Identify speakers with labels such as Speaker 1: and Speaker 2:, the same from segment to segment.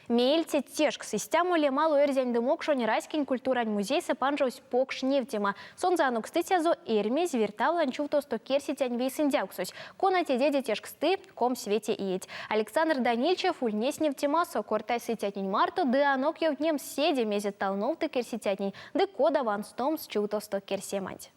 Speaker 1: Мейльте тешк систему лемалу эрзянь дымок шонерайскин культурань музей сапанжось покш невтема. Сонзану кстытязо эрмез вертавлан чувтосто керситянь вейсындяуксось. Конате деде тешксты ком свете иеть. Александр Данильчев ульнес невтема сокортай сытятнень марто, да анок евнем седе мезет талновты керситятнень, да кода ван стом с чувтосто керсемать.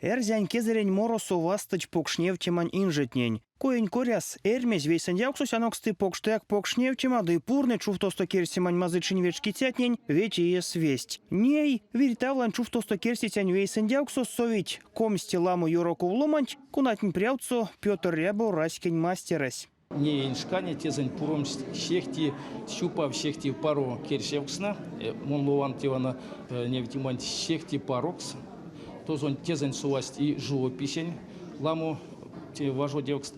Speaker 2: Эрзянь кезерень моросу вастыч покшневтемань инжетнень. Коень коряс эрмез вейсындяуксус аноксты покштяк покшневтема, да и пурны чуфтосто керсимань мазычень вечкитятнень, ведь и весть. Ней виртавлан чуфтосто керситянь вейсындяуксус совить комсти ламу юроку вломанч, кунатнь пряуцо Петр Рябо раськень мастерась.
Speaker 3: Не иншкане тезень пуром щехти щупав щехти пару керсевксна, монлован тевана невтимань щехти парокс. Тозон тезень сувасть и живописень, ламу те важо девкст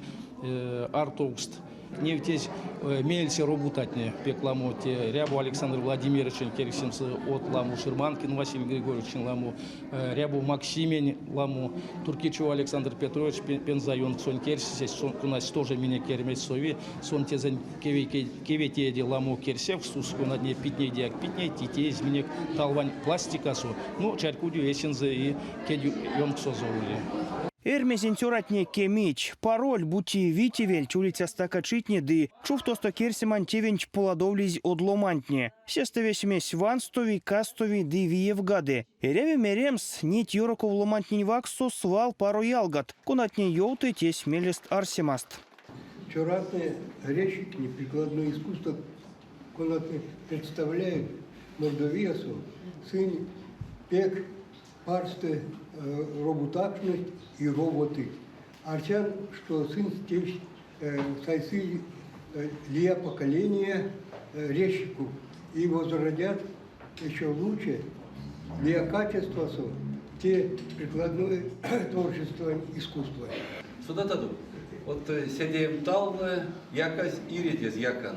Speaker 3: артовкст. Не втесь мельце работатне пекламу те Рябу Александр Владимирович керсимс от ламу Шерманкин Василий Григорьевич ламу Рябу Максимень ламу Туркичев Александр Петрович пензайон сон керсис сон кунас тоже меня кермес сови сон тезень кевете ламу керсев сус кунадне питней диак питней тите из меня талвань пластикасу ну чаркудю эсензе и кедю йонксозоули.
Speaker 2: Эрмезин тюратне кемич, пароль бути витивель чулиця стакачитне, ды чуфтосто керсимань тевенч поладовлизь одломантне. Сестовесмесь ванстови, кастови, ды виевгаде. Эреве меремс нить юроков ломантнень ваксо свал пару ялгат, кунатне йоуты тесь мелест арсимаст.
Speaker 4: Тюратные резчики, прикладное искусство, кунатне представляют Мордовиасу, сын пек, парсты, роботачность и роботы. Арчан, что сын стечь сайсы лия поколения резчику и возродят еще лучше лия качества те прикладное творчество искусства.
Speaker 5: Сюда-таду. Вот седеем талны, якась иридез якан.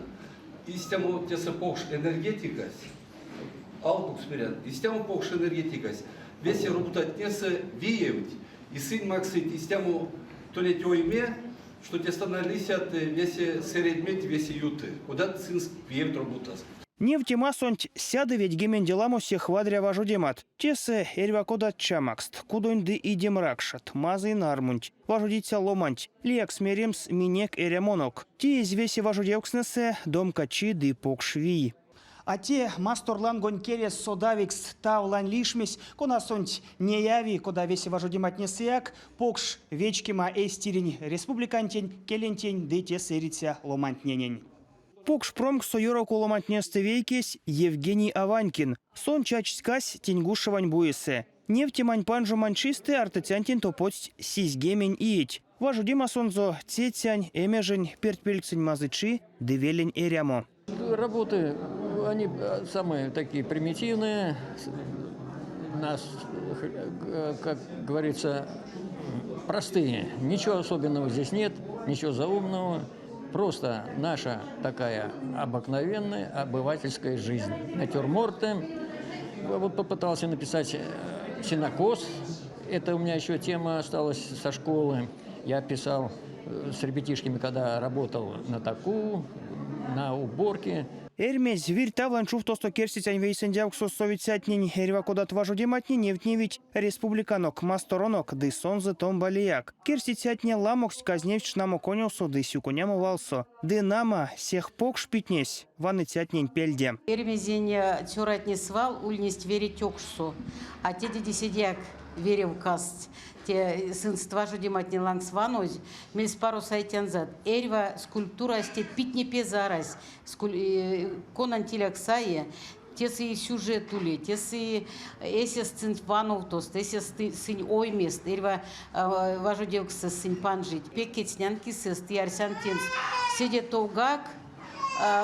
Speaker 5: Истему те сапогш энергетикас, албукс мирян, истему погш энергетикас. Весь работать не с веевать, и сын Максит, и с тему то ли тёйме, что те становились от весе середмет, весе юты. Куда сын веевать работать?
Speaker 2: Невтема сонть сяды ведь гемен деламу всех вадря важудемат. Тесе эрвакодат чамакст, кудонь ды идем ракшат, мазы нармунть, важудиться ломанть, лиякс меремс минек эрямонок. Те извесе важудевкснесе дом качи ды покшви.
Speaker 6: А те масторлан гонькерес содавикс тавлан лишмесь, кона сонть неяви, кода весе важудимат несеяк, покш вечкима эстирень республикантень, келентень, дете сыриться ломантненень.
Speaker 2: Покш промк сойороку ломантнесты вейкес Евгений Аванькин, сон чачскась тенгушевань буесе. Нефтемань панжу манчисты артетянтин топость сизгемень иеть. Важудима сонзо цетянь, эмежень, пертпельцень мазычи, девелень эрямо.
Speaker 7: Работы, они самые такие примитивные, нас, как говорится, простые. Ничего особенного здесь нет, ничего заумного. Просто наша такая обыкновенная обывательская жизнь. Натюрморты. Вот попытался написать сенокос. Это у меня еще тема осталась со школы. Я писал с ребятишками, когда работал на таку, на уборке.
Speaker 2: Эрмез виртавлан чуфтосто керситянь вейсендяуксо совицятнень эрвакодат важудематни невтневить республиканок масторонок ды сонзы томбалияк. Керситятне ламокс казневч намо конюсо ды сюкуняму валсо. Ды нама сех покш питнесь ванны тятнень пельде.
Speaker 8: Эрмезень тюратни свал ульнесть веретёкшсу, а те дедисидяк веревкаст. Те сынства жудиматни лангс ванусь, мельс пару сайтянзад. Эрва скульптура сте питне пезарась, конантиляк сае, тесы сюжетули, тесы эсес цинь вановтост, эсес сынь оймест, эрва важудевкса сынь панжить. Пекетснянки сест, ярсянтинст. Сидетовгак,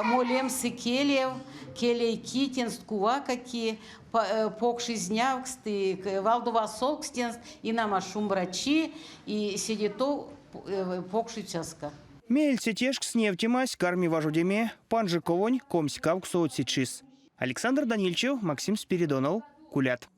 Speaker 8: молем сыкелев, келейки, тенст кувакаки, покшизнявксты, валдува солкстенст, и нама шумбрачи, и сидито покшицяска.
Speaker 2: Мельце тешк сневтимась, карми важудеме, панжи ковонь, комсь кавксо отсичис. Александр Данильчев, Максим Спиридонов, Кулят.